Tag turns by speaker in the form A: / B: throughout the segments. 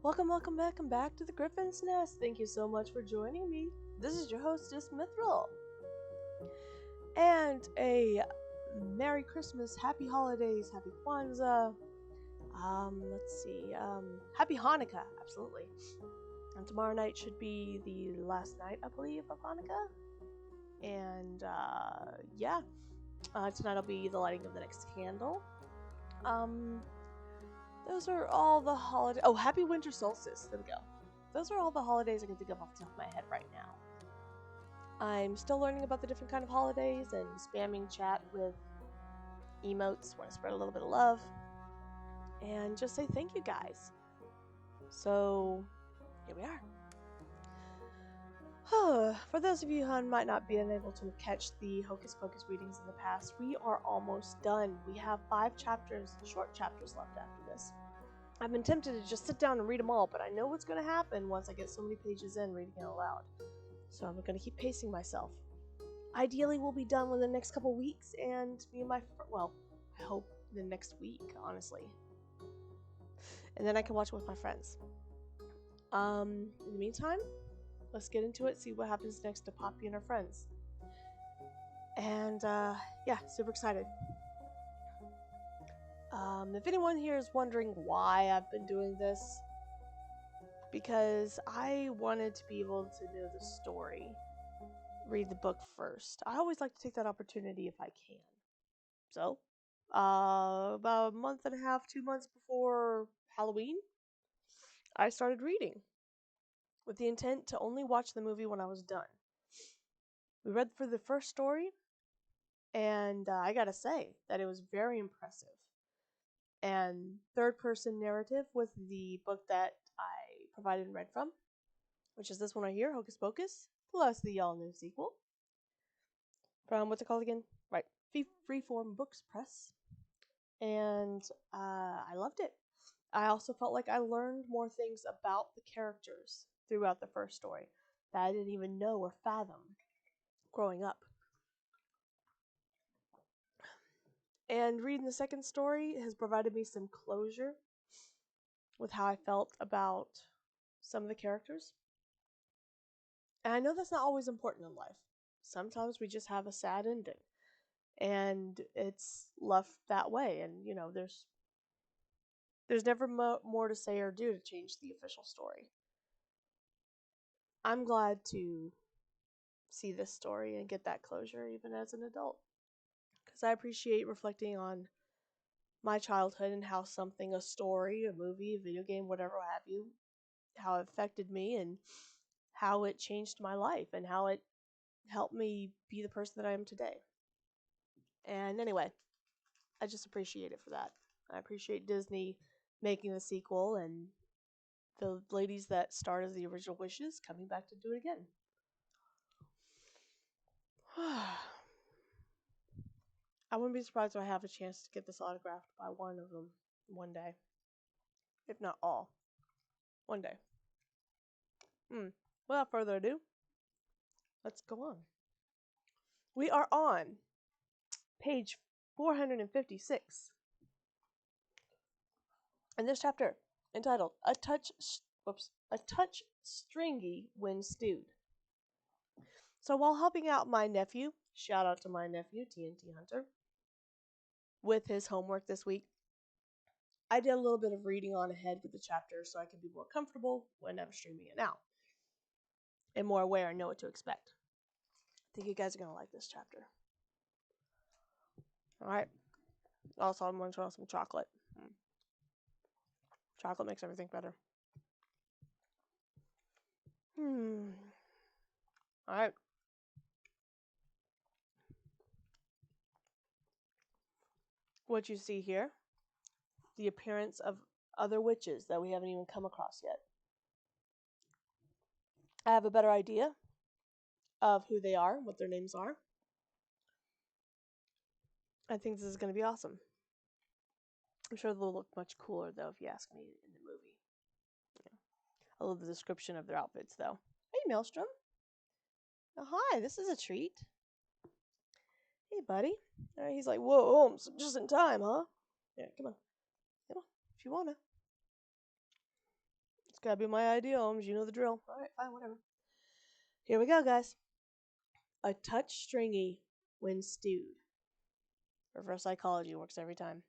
A: Welcome back to the Griffin's Nest. Thank you so much for joining me. This is your hostess, Mithril. And a Merry Christmas, Happy Holidays, Happy Kwanzaa. Happy Hanukkah, absolutely. And tomorrow night should be the last night, I believe, of Hanukkah. And, tonight will be the lighting of the next candle. Those are all the holidays. Oh, happy winter solstice. There we go. Those are all the holidays I can think of off the top of my head right now. I'm still learning about the different kind of holidays and spamming chat with emotes. Want to spread a little bit of love and just say thank you guys. So here we are. For those of you who might not be unable to catch the Hocus Pocus readings in the past, we are almost done. We have 5 chapters, short chapters left after this. I've been tempted to just sit down and read them all, but I know what's going to happen once I get so many pages in reading it aloud. So I'm going to keep pacing myself. Ideally, we'll be done within the next couple weeks, and me and my well, I hope the next week, honestly. And then I can watch it with my friends. In the meantime, let's get into it, see what happens next to Poppy and her friends. And, yeah, super excited. If anyone here is wondering why I've been doing this, because I wanted to be able to know the story, read the book first. I always like to take that opportunity if I can. So, about a month and a half, 2 months before Halloween, I started reading with the intent to only watch the movie when I was done. We read through the first story, and I gotta say that it was very impressive. And third-person narrative was the book that I provided and read from, which is this one right here, Hocus Pocus, plus the all-new sequel from, what's it called again? Right, Freeform Books Press. And I loved it. I also felt like I learned more things about the characters throughout the first story that I didn't even know or fathom growing up. And reading the second story has provided me some closure with how I felt about some of the characters. And I know that's not always important in life. Sometimes we just have a sad ending. And it's left that way. And, you know, there's never more to say or do to change the official story. I'm glad to see this story and get that closure even as an adult. Because I appreciate reflecting on my childhood and how something, a story, a movie, a video game, whatever have you, how it affected me and how it changed my life and how it helped me be the person that I am today. And anyway, I just appreciate it for that. I appreciate Disney making the sequel and the ladies that starred as the original Wishes coming back to do it again. I wouldn't be surprised if I have a chance to get this autographed by one of them one day. If not all. One day. Without further ado, let's go on. We are on page 456. In this chapter, entitled A Touch Stringy When Stewed. So while helping out my nephew, shout out to my nephew, TNT Hunter, with his homework this week, I did a little bit of reading on ahead with the chapter so I could be more comfortable when I'm streaming it now. And more aware and know what to expect. I think you guys are going to like this chapter. Alright. Also, I'm going to try some chocolate. Chocolate makes everything better. Alright. What you see here, the appearance of other witches that we haven't even come across yet. I have a better idea of who they are, what their names are. I think this is going to be awesome. I'm sure they'll look much cooler, though, if you ask me, in the movie. Yeah. I love the description of their outfits, though. Hey, Maelstrom. Oh, hi, this is a treat. Hey, buddy. All right, he's like, whoa, Holmes, just in time, huh? Yeah, come on. Come on, if you wanna. It's gotta be my idea, Holmes. You know the drill. All right, fine, whatever. Here we go, guys. A touch stringy when stewed. Reverse psychology works every time.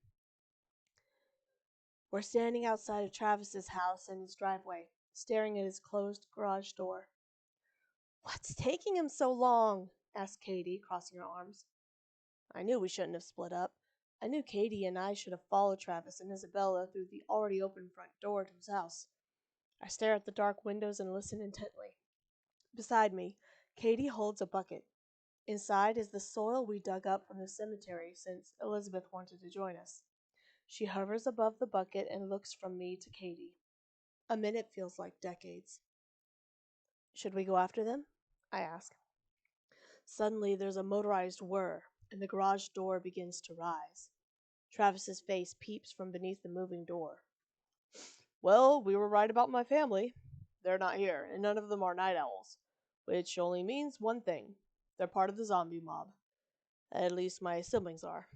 A: We're standing outside of Travis's house in his driveway, staring at his closed garage door. What's taking him so long? Asked Katie, crossing her arms. I knew we shouldn't have split up. I knew Katie and I should have followed Travis and Isabella through the already open front door to his house. I stare at the dark windows and listen intently. Beside me, Katie holds a bucket. Inside is the soil we dug up from the cemetery since Elizabeth wanted to join us. She hovers above the bucket and looks from me to Katie. A minute feels like decades. Should we go after them? I ask. Suddenly, there's a motorized whir, and the garage door begins to rise. Travis's face peeps from beneath the moving door. Well, we were right about my family. They're not here, and none of them are night owls, which only means one thing. They're part of the zombie mob. At least my siblings are.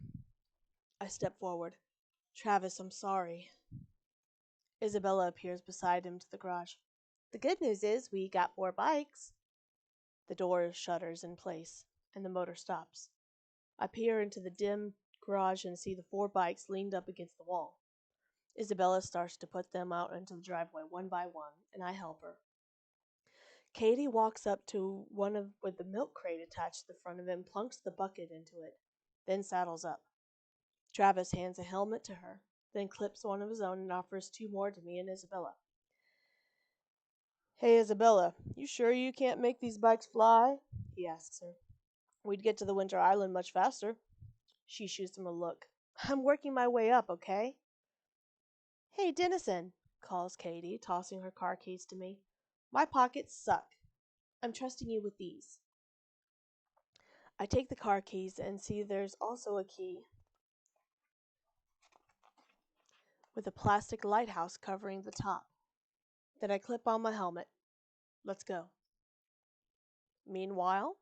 A: I step forward. Travis, I'm sorry. Isabella appears beside him to the garage. The good news is we got 4 bikes. The door shutters in place, and the motor stops. I peer into the dim garage and see the 4 bikes leaned up against the wall. Isabella starts to put them out into the driveway one by one, and I help her. Katie walks up to one with the milk crate attached to the front of him, plunks the bucket into it, then saddles up. Travis hands a helmet to her, then clips one of his own and offers 2 more to me and Isabella. Hey, Isabella, you sure you can't make these bikes fly? He asks her. We'd get to the winter island much faster. She shoots him a look. I'm working my way up, okay? Hey, Dennison, calls Katie, tossing her car keys to me. My pockets suck. I'm trusting you with these. I take the car keys and see there's also a key with a plastic lighthouse covering the top. Then I clip on my helmet. Let's go. Meanwhile,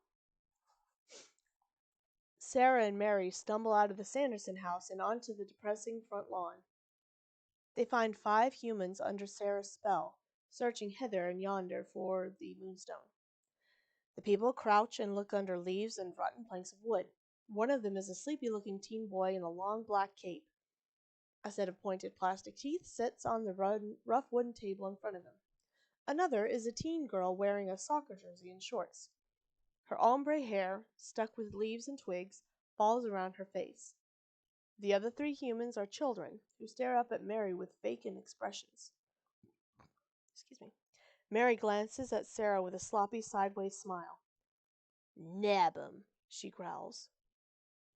A: Sarah and Mary stumble out of the Sanderson house and onto the depressing front lawn. They find 5 humans under Sarah's spell, searching hither and yonder for the moonstone. The people crouch and look under leaves and rotten planks of wood. One of them is a sleepy-looking teen boy in a long black cape. A set of pointed plastic teeth sits on the rough wooden table in front of him. Another is a teen girl wearing a soccer jersey and shorts. Her ombre hair, stuck with leaves and twigs, falls around her face. The other 3 humans are children, who stare up at Mary with vacant expressions. Excuse me. Mary glances at Sarah with a sloppy sideways smile. Nab 'em, she growls.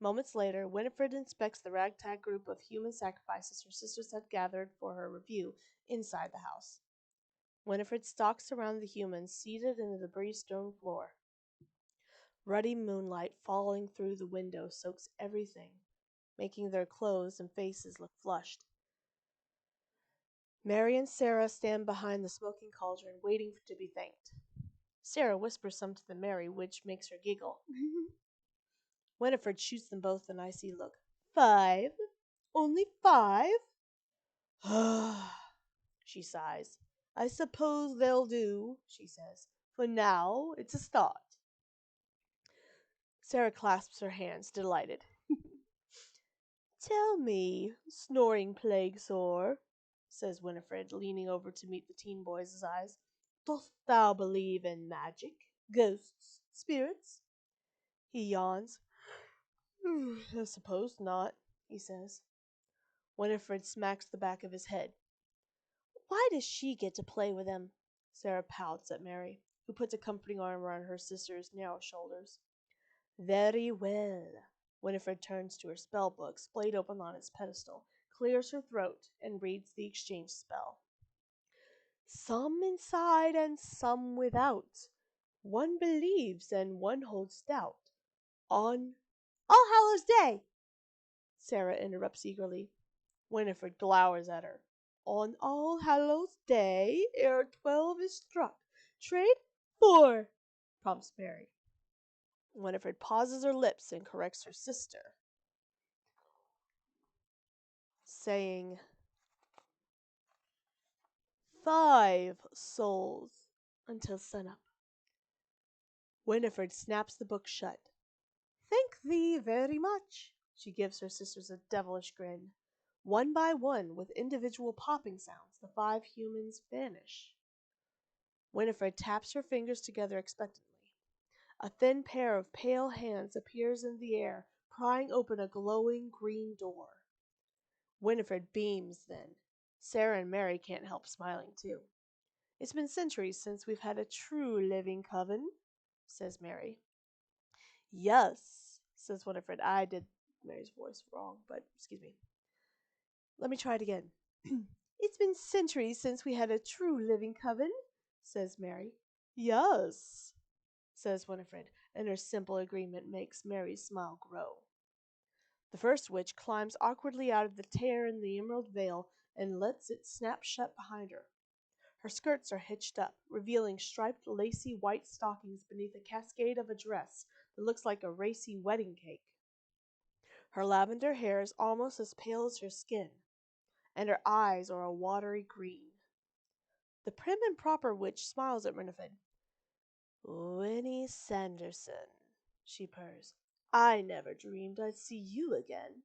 A: Moments later, Winifred inspects the ragtag group of human sacrifices her sisters had gathered for her review inside the house. Winifred stalks around the humans seated in the debris stone floor. Ruddy moonlight falling through the window soaks everything, making their clothes and faces look flushed. Mary and Sarah stand behind the smoking cauldron, waiting to be thanked. Sarah whispers something to Mary, which makes her giggle. Winifred shoots them both an icy look. 5? Only 5? She sighs. I suppose they'll do, she says. For now, it's a start. Sarah clasps her hands, delighted. Tell me, snoring plague sore, says Winifred, leaning over to meet the teen boy's eyes, dost thou believe in magic, ghosts, spirits? He yawns. I suppose not, he says. Winifred smacks the back of his head. Why does she get to play with him? Sarah pouts at Mary, who puts a comforting arm around her sister's narrow shoulders. Very well. Winifred turns to her spell book, splayed open on its pedestal, clears her throat, and reads the exchange spell. Some inside and some without. One believes and one holds stout. On All Hallows Day, Sarah interrupts eagerly. Winifred glowers at her. On All Hallows Day, ere 12 is struck, trade 4, prompts Mary. Winifred pauses her lips and corrects her sister, saying 5 souls until sunup. Winifred snaps the book shut. Thank thee very much. She gives her sisters a devilish grin. One by one, with individual popping sounds, the 5 humans vanish. Winifred taps her fingers together expectantly. A thin pair of pale hands appears in the air, prying open a glowing green door. Winifred beams then. Sarah and Mary can't help smiling too. It's been centuries since we've had a true living coven, says Mary. Yes, says Winifred. I did Mary's voice wrong, but excuse me. Let me try it again. It's been centuries since we had a true living coven, says Mary. Yes, says Winifred, and her simple agreement makes Mary's smile grow. The first witch climbs awkwardly out of the tear in the emerald veil and lets it snap shut behind her. Her skirts are hitched up, revealing striped lacy white stockings beneath a cascade of a dress that looks like a racy wedding cake. Her lavender hair is almost as pale as her skin, and her eyes are a watery green. The prim and proper witch smiles at Winifred. "Winnie Sanderson," she purrs. "I never dreamed I'd see you again.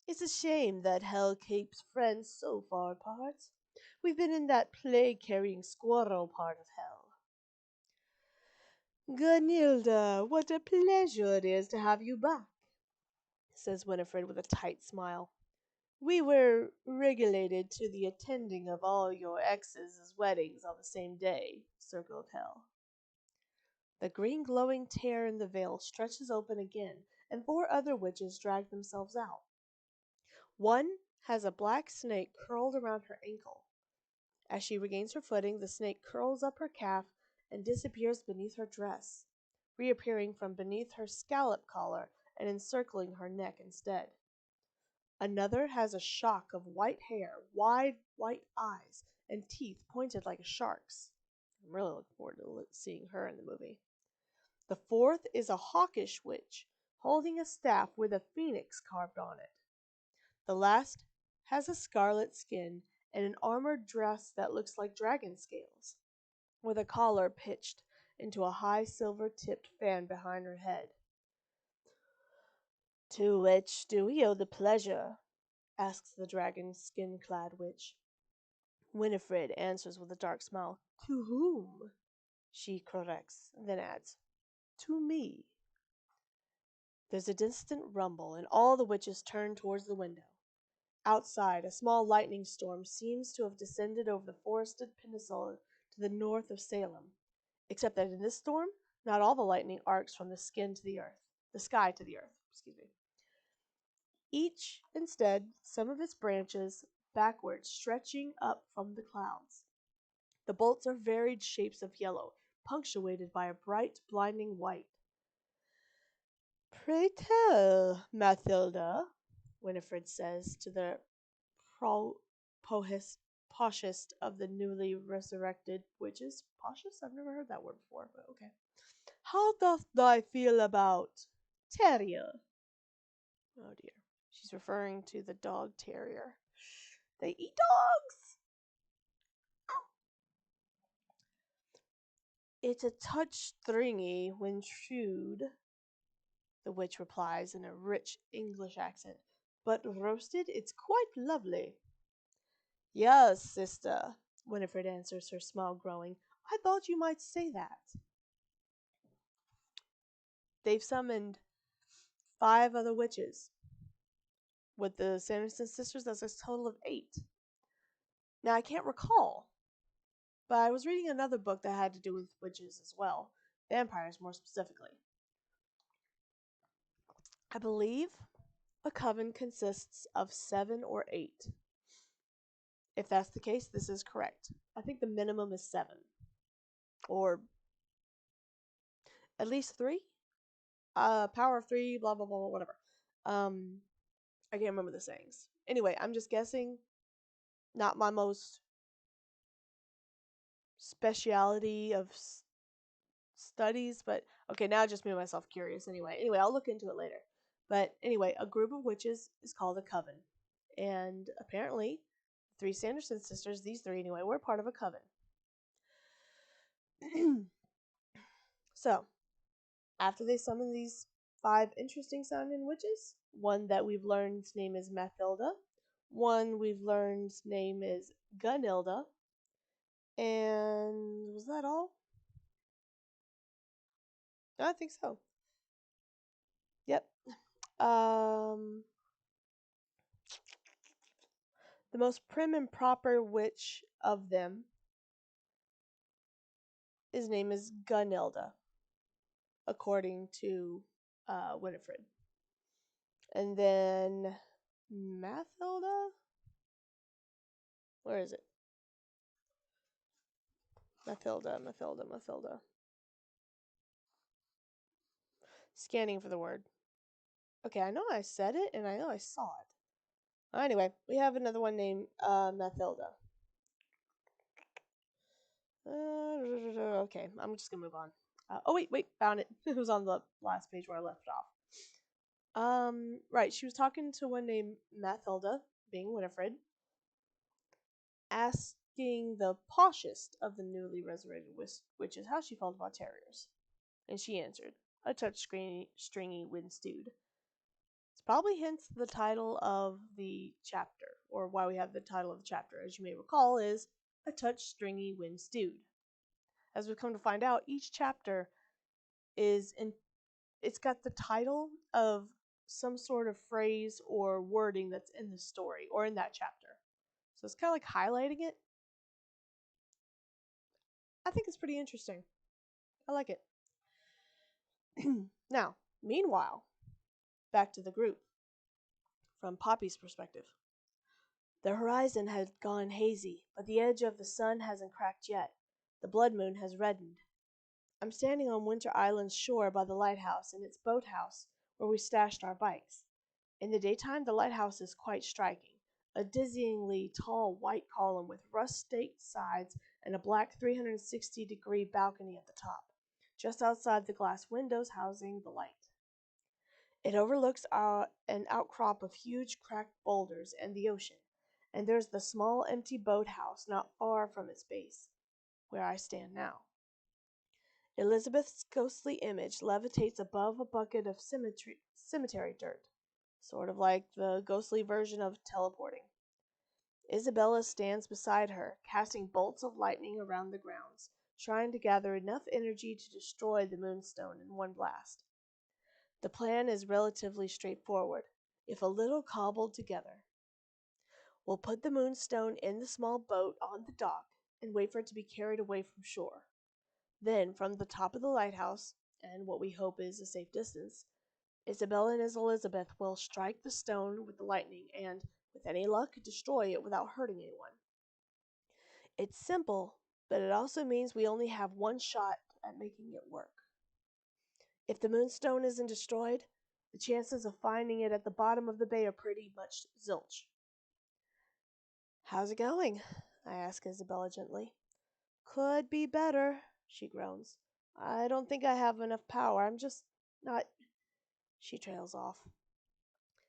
A: It's a shame that hell keeps friends so far apart. We've been in that plague-carrying squirrel part of hell." "Gunilda, what a pleasure it is to have you back," says Winifred with a tight smile. "We were regulated to the attending of all your exes' weddings on the same day, Circle of Hell." The green glowing tear in the veil stretches open again, and 4 other witches drag themselves out. One has a black snake curled around her ankle. As she regains her footing, the snake curls up her calf and disappears beneath her dress, reappearing from beneath her scallop collar and encircling her neck instead. Another has a shock of white hair, wide white eyes, and teeth pointed like a shark's. I'm really looking forward to seeing her in the movie. The 4th is a hawkish witch, holding a staff with a phoenix carved on it. The last has a scarlet skin and an armored dress that looks like dragon scales, with a collar pitched into a high silver-tipped fan behind her head. "To which do we owe the pleasure?" asks the dragon skin-clad witch. Winifred answers with a dark smile. "To whom?" she corrects, then adds, "To me." There's a distant rumble, and all the witches turn towards the window. Outside, a small lightning storm seems to have descended over the forested peninsula to the north of Salem, except that in this storm, not all the lightning arcs from the sky to the earth, excuse me. Each, instead, some of its branches backward stretching up from the clouds. The bolts are varied shapes of yellow, punctuated by a bright, blinding white. "Pray tell, Mathilda," Winifred says to the poshest of the newly resurrected witches. Poshest? I've never heard that word before, but okay. "How doth thy feel about terrier?" Oh dear. She's referring to the dog terrier. They eat dogs! "It's a touch stringy when chewed," the witch replies in a rich English accent, "but roasted it's quite lovely." "Yes, sister," Winifred answers, her smile growing. "I thought you might say that." They've summoned 5 other witches. With the Sanderson sisters, that's a total of 8. Now, I can't recall, but I was reading another book that had to do with witches as well. Vampires, more specifically. I believe a coven consists of 7 or 8. If that's the case, this is correct. I think the minimum is 7. Or at least 3? Power of 3, blah, blah, blah, whatever. I can't remember the sayings. Anyway, I'm just guessing. Not my most speciality of studies, but okay, now it just made myself curious anyway. I'll look into it later. But anyway, a group of witches is called a coven. And apparently, the 3 Sanderson sisters, these 3 anyway, were part of a coven. So, after they summon these 5 interesting sounding witches, one that we've learned's name is Mathilda, one we've learned's name is Gunilda, and was that all? I think so. Yep. The most prim and proper witch of them, his name is Gunilda, according to Winifred. And then Mathilda? Where is it? Mathilda. Scanning for the word. Okay, I know I said it, and I know I saw it. Anyway, we have another one named Mathilda. Okay, I'm just gonna move on. Oh wait, found it. It was on the last page where I left off. Right, she was talking to one named Mathilda, being Winifred, asking the poshest of the newly resurrected witches how she felt about terriers. And she answered, a touch stringy when stewed. It's probably hence the title of the chapter, or why we have the title of the chapter, as you may recall, is a touch stringy when stewed. As we come to find out, each chapter it's got the title of some sort of phrase or wording that's in the story or in that chapter. So it's kind of like highlighting it. I think it's pretty interesting. I like it. Now, meanwhile, back to the group. From Poppy's perspective. The horizon has gone hazy, but the edge of the sun hasn't cracked yet. The blood moon has reddened. I'm standing on Winter Island's shore by the lighthouse and its boathouse, where we stashed our bikes. In the daytime, the lighthouse is quite striking. A dizzyingly tall white column with rust-staked sides and a black 360-degree balcony at the top, just outside the glass windows housing the light. It overlooks an outcrop of huge cracked boulders and the ocean, and there's the small empty boathouse not far from its base, where I stand now. Elizabeth's ghostly image levitates above a bucket of cemetery dirt, sort of like the ghostly version of teleporting. Isabella stands beside her, casting bolts of lightning around the grounds, trying to gather enough energy to destroy the moonstone in one blast. The plan is relatively straightforward, if a little cobbled together. We'll put the moonstone in the small boat on the dock and wait for it to be carried away from shore. Then, from the top of the lighthouse, and what we hope is a safe distance, Isabella and Elizabeth will strike the stone with the lightning and, with any luck, destroy it without hurting anyone. It's simple, but it also means we only have one shot at making it work. If the moonstone isn't destroyed, the chances of finding it at the bottom of the bay are pretty much zilch. How's it going? I ask Isabella gently. Could be better, she groans. I don't think I have enough power. I'm just not... She trails off.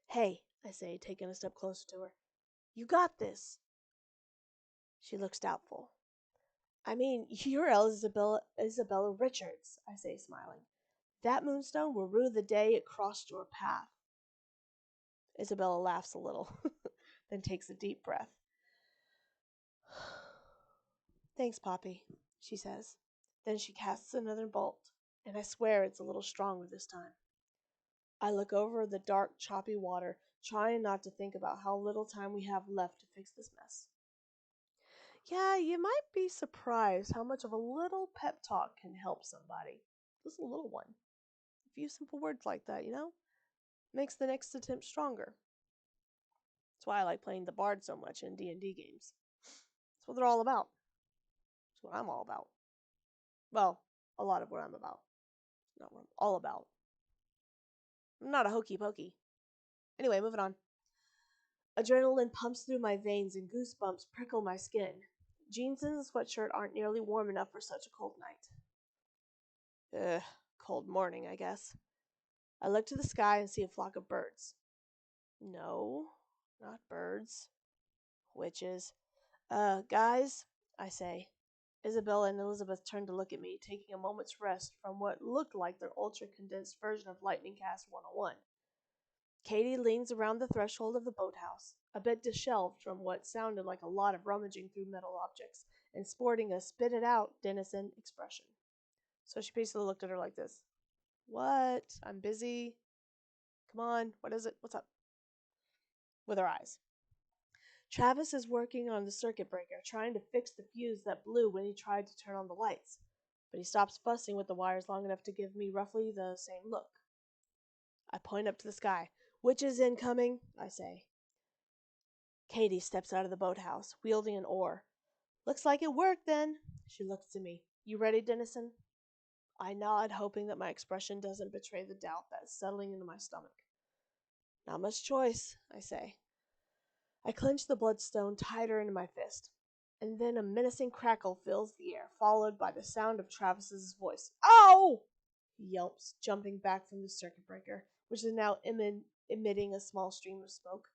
A: Hey, I say, taking a step closer to her. You got this. She looks doubtful. I mean, you're Isabella Richards, I say, smiling. That moonstone will rue the day it crossed your path. Isabella laughs a little, then takes a deep breath. Thanks, Poppy, she says. Then she casts another bolt, and I swear it's a little stronger this time. I look over the dark, choppy water, trying not to think about how little time we have left to fix this mess. Yeah, you might be surprised how much of a little pep talk can help somebody. Just a little one. A few simple words like that, makes the next attempt stronger. That's why I like playing the bard so much in D&D games. That's what they're all about. That's what I'm all about. Well, a lot of what I'm about. Not what I'm all about. I'm not a hokey pokey. Anyway, moving on. Adrenaline pumps through my veins and goosebumps prickle my skin. Jeans and the sweatshirt aren't nearly warm enough for such a cold night. Cold morning, I guess. I look to the sky and see a flock of birds. No, not birds. Witches. Guys, I say. Isabella and Elizabeth turn to look at me, taking a moment's rest from what looked like their ultra-condensed version of Lightning Cast 101. Katie leans around the threshold of the boathouse, a bit disheveled from what sounded like a lot of rummaging through metal objects, and sporting a spit-it-out Denison expression. So she basically looked at her like this. What? I'm busy. Come on, what is it? What's up? With her eyes. Travis is working on the circuit breaker, trying to fix the fuse that blew when he tried to turn on the lights, but he stops fussing with the wires long enough to give me roughly the same look. I point up to the sky. Witches incoming, I say. Katie steps out of the boathouse, wielding an oar. Looks like it worked then. She looks to me. You ready, Denison? I nod, hoping that my expression doesn't betray the doubt that's settling into my stomach. Not much choice, I say. I clench the bloodstone tighter into my fist, and then a menacing crackle fills the air, followed by the sound of Travis's voice. Ow! He yelps, jumping back from the circuit breaker, which is now emitting a small stream of smoke.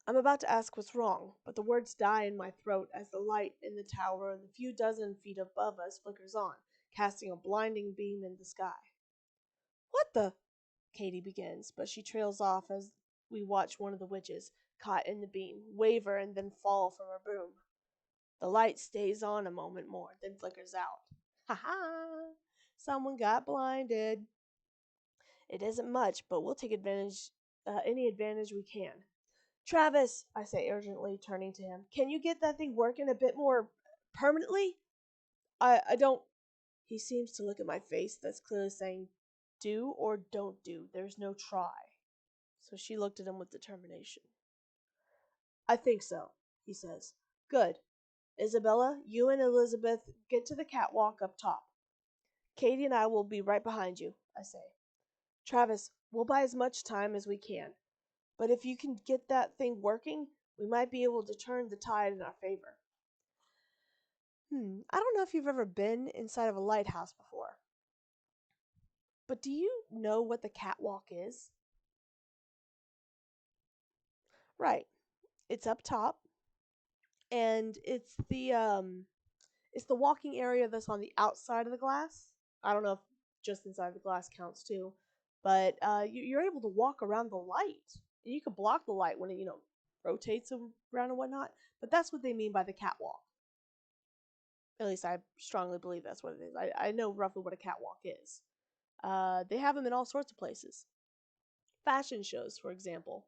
A: I'm about to ask what's wrong, but the words die in my throat as the light in the tower a few dozen feet above us flickers on, casting a blinding beam in the sky. What the? Katie begins, but she trails off as we watch one of the witches, caught in the beam, waver and then fall from her broom. The light stays on a moment more, then flickers out. Ha ha! Someone got blinded. It isn't much, but we'll take any advantage we can. Travis, I say urgently, turning to him, can you get that thing working a bit more permanently? I don't. He seems to look at my face that's clearly saying, do or don't do. There's no try. So she looked at him with determination. I think so, he says. Good. Isabella, you and Elizabeth get to the catwalk up top. Katie and I will be right behind you, I say. Travis, we'll buy as much time as we can. But if you can get that thing working, we might be able to turn the tide in our favor. I don't know if you've ever been inside of a lighthouse before. But do you know what the catwalk is? Right. It's up top, and it's the walking area that's on the outside of the glass. I don't know if just inside the glass counts too, but you're able to walk around the light. You can block the light when it rotates around and whatnot. But that's what they mean by the catwalk. At least I strongly believe that's what it is. I know roughly what a catwalk is. They have them in all sorts of places. Fashion shows, for example.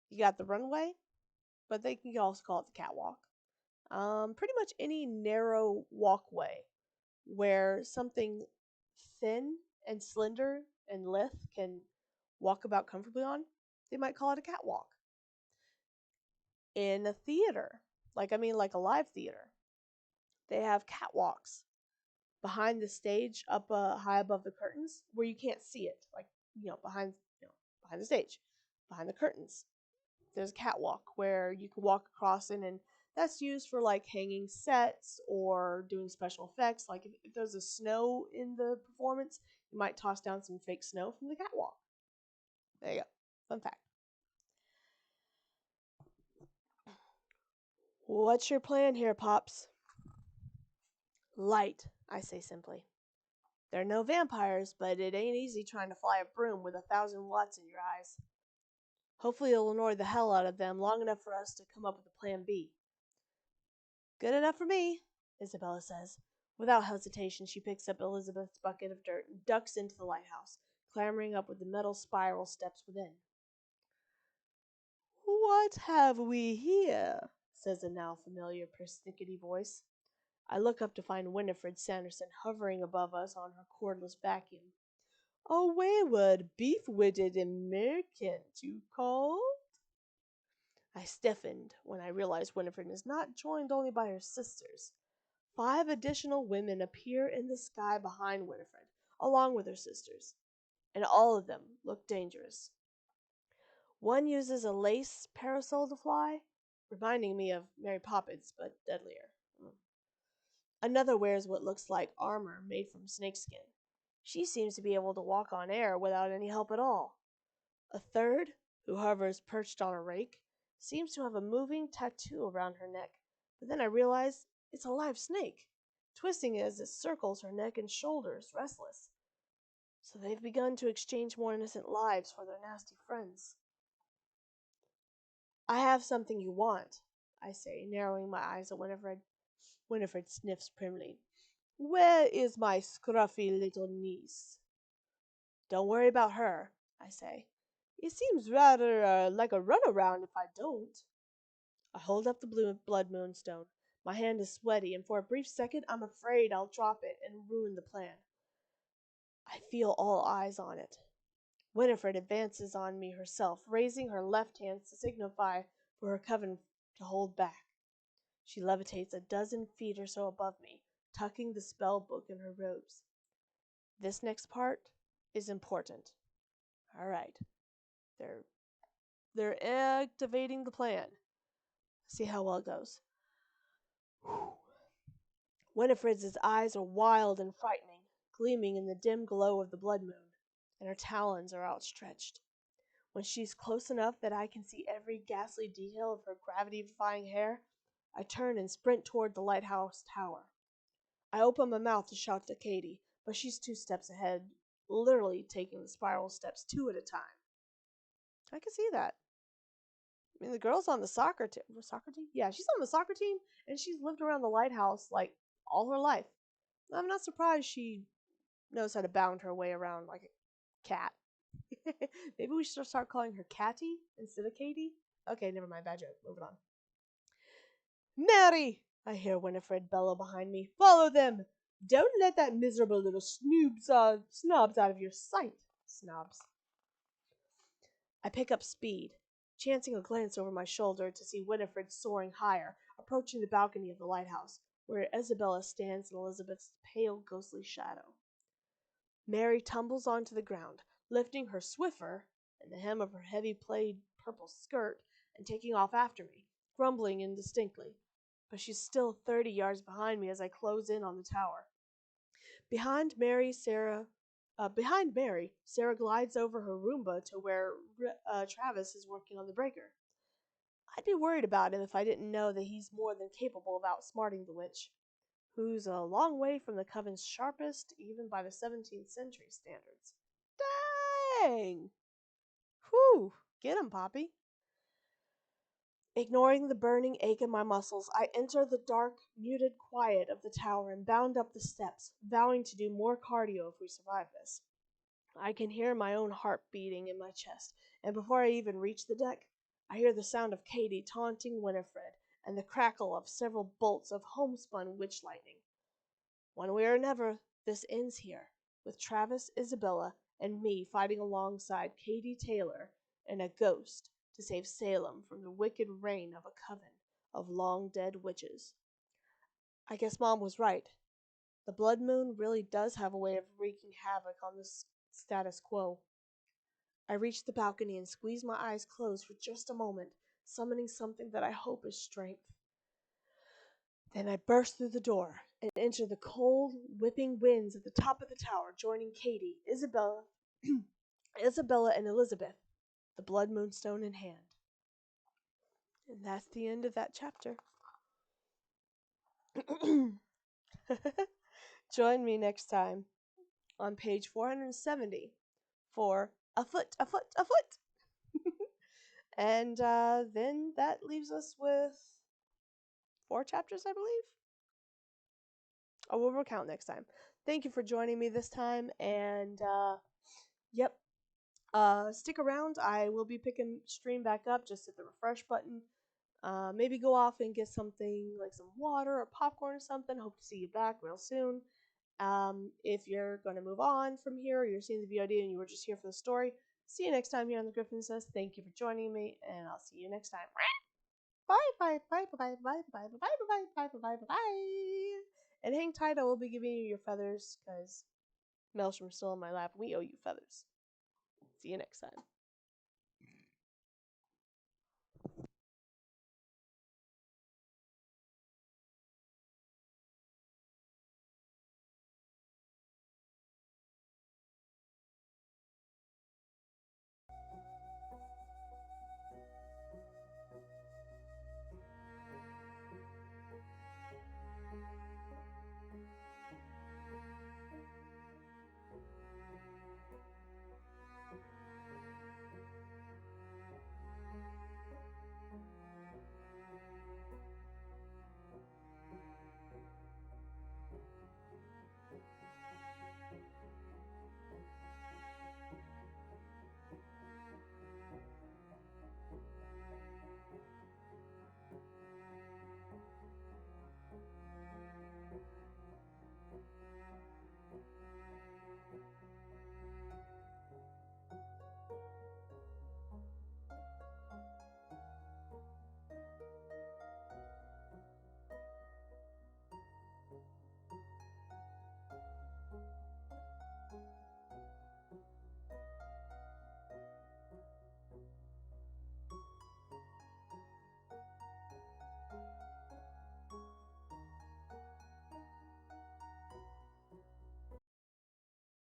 A: You got the runway, but they can also call it the catwalk. Pretty much any narrow walkway where something thin and slender and lithe can walk about comfortably on, they might call it a catwalk. In a theater, like a live theater, they have catwalks behind the stage, up high above the curtains, where you can't see it, like behind the stage, behind the curtains. There's a catwalk where you can walk across it, and that's used for like hanging sets or doing special effects. Like if there's a snow in the performance, you might toss down some fake snow from the catwalk. There you go. Fun fact. What's your plan here, Pops? Light, I say simply. There are no vampires, but it ain't easy trying to fly a broom with 1,000 watts in your eyes. Hopefully it'll annoy the hell out of them long enough for us to come up with a plan B. Good enough for me, Isabella says. Without hesitation, she picks up Elizabeth's bucket of dirt and ducks into the lighthouse, clambering up with the metal spiral steps within. What have we here? Says a now familiar persnickety voice. I look up to find Winifred Sanderson hovering above us on her cordless vacuum. A wayward, beef-witted American, you called? I stiffened when I realized Winifred is not joined only by her sisters. 5 additional women appear in the sky behind Winifred, along with her sisters, and all of them look dangerous. One uses a lace parasol to fly, reminding me of Mary Poppins, but deadlier. Another wears what looks like armor made from snakeskin. She seems to be able to walk on air without any help at all. A third, who hovers perched on a rake, seems to have a moving tattoo around her neck, but then I realize it's a live snake, twisting as it circles her neck and shoulders, restless. So they've begun to exchange more innocent lives for their nasty friends. I have something you want, I say, narrowing my eyes at Winifred. Winifred sniffs primly. Where is my scruffy little niece? Don't worry about her, I say. It seems rather like a runaround if I don't. I hold up the blood moonstone. My hand is sweaty, and for a brief second I'm afraid I'll drop it and ruin the plan. I feel all eyes on it. Winifred advances on me herself, raising her left hand to signify for her coven to hold back. She levitates a dozen feet or so above me, tucking the spell book in her robes. This next part is important. All right. They're activating the plan. See how well it goes. Whew. Winifred's eyes are wild and frightening, gleaming in the dim glow of the blood moon, and her talons are outstretched. When she's close enough that I can see every ghastly detail of her gravity-defying hair, I turn and sprint toward the lighthouse tower. I open my mouth to shout to Katie, but she's 2 steps ahead, literally taking the spiral steps 2 at a time. I can see that. I mean, the girl's on the soccer team. Soccer team? Yeah, she's on the soccer team, and she's lived around the lighthouse like all her life. I'm not surprised she knows how to bound her way around like a cat. Maybe we should start calling her Catty instead of Katie. Okay, never mind. Bad joke. Moving on. Mary! I hear Winifred bellow behind me. Follow them! Don't let that miserable little snobs out of your sight. Snobs. I pick up speed, chancing a glance over my shoulder to see Winifred soaring higher, approaching the balcony of the lighthouse, where Isabella stands in Elizabeth's pale, ghostly shadow. Mary tumbles onto the ground, lifting her Swiffer and the hem of her heavy plaid purple skirt and taking off after me, grumbling indistinctly. But she's still 30 yards behind me as I close in on the tower. Behind Mary, Sarah glides over her Roomba to where Travis is working on the breaker. I'd be worried about him if I didn't know that he's more than capable of outsmarting the witch, who's a long way from the coven's sharpest, even by the 17th century standards. Dang! Whew! Get him, Poppy. Ignoring the burning ache in my muscles, I enter the dark, muted quiet of the tower and bound up the steps, vowing to do more cardio if we survive this. I can hear my own heart beating in my chest, and before I even reach the deck, I hear the sound of Katie taunting Winifred and the crackle of several bolts of homespun witch lightning. One way or another, this ends here, with Travis, Isabella, and me fighting alongside Katie Taylor and a ghost to save Salem from the wicked reign of a coven of long-dead witches. I guess Mom was right. The blood moon really does have a way of wreaking havoc on the status quo. I reach the balcony and squeeze my eyes closed for just a moment, summoning something that I hope is strength. Then I burst through the door and enter the cold, whipping winds at the top of the tower, joining Katie, Isabella, and Elizabeth, the blood moonstone in hand. And that's the end of that chapter. Join me next time on page 470 for A Foot, A Foot, A Foot. And then that leaves us with 4 chapters, I believe. Oh, we'll recount next time. Thank you for joining me this time, and yep. Stick around. I will be picking stream back up. Just hit the refresh button. Maybe go off and get something like some water or popcorn or something. Hope to see you back real soon. If you're going to move on from here, or you're seeing the VOD and you were just here for the story, see you next time here on the Griffin Says. Thank you for joining me, and I'll see you next time. Bye, bye, bye, bye, bye, bye, bye, bye, bye, bye, bye, bye, bye. And hang tight, I will be giving you your feathers, because Maelstrome's still in my lap. We owe you feathers. See you next time.